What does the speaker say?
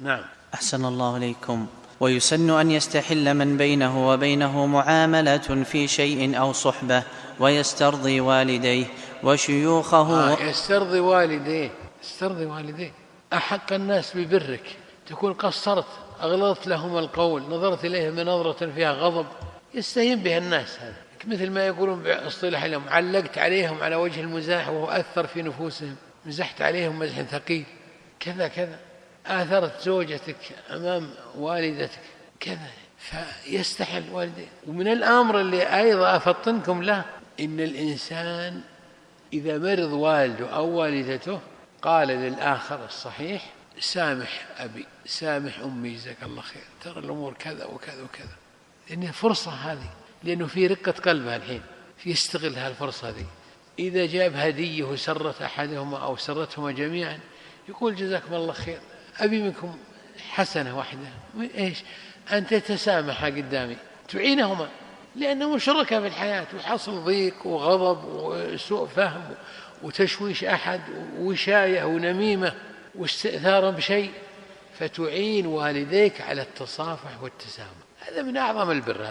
نعم. أحسن الله إليكم. ويسن أن يستحل من بينه وبينه معاملة في شيء أو صحبة ويسترضي والديه وشيوخه. يسترضي والديه. أحق الناس ببرك، تكون قصرت، أغلظت لهم القول، نظرت إليهم بنظرة فيها غضب، يستهين بها الناس. هذا مثل ما يقولون باصطلاح لهم: علقت عليهم على وجه المزاح وهو أثر في نفوسهم، مزحت عليهم مزح ثقيل، كذا كذا، آثرت زوجتك أمام والدتك كذا، فيستحل والديه. ومن الأمر اللي أيضا أفطنكم له، إن الإنسان إذا مرض والده أو والدته قال للآخر الصحيح: سامح أبي، سامح أمي، جزاك الله خير، ترى الأمور كذا وكذا وكذا، لأن فرصة هذه، لأنه في رقة قلبها الحين، يستغل هالفرصة هذه. إذا جاب هدية وسرت أحدهما أو سرتهما جميعا، يقول: جزاكم الله خير، أبي منكم حسنة واحدة، إيش؟ أن تتسامح قدامي، تعينهما، لأنهم شركاء في الحياة، وحصل ضيق وغضب وسوء فهم وتشويش أحد ووشاية ونميمة واستئثار بشيء، فتعين والديك على التصافح والتسامح. هذا من أعظم البر.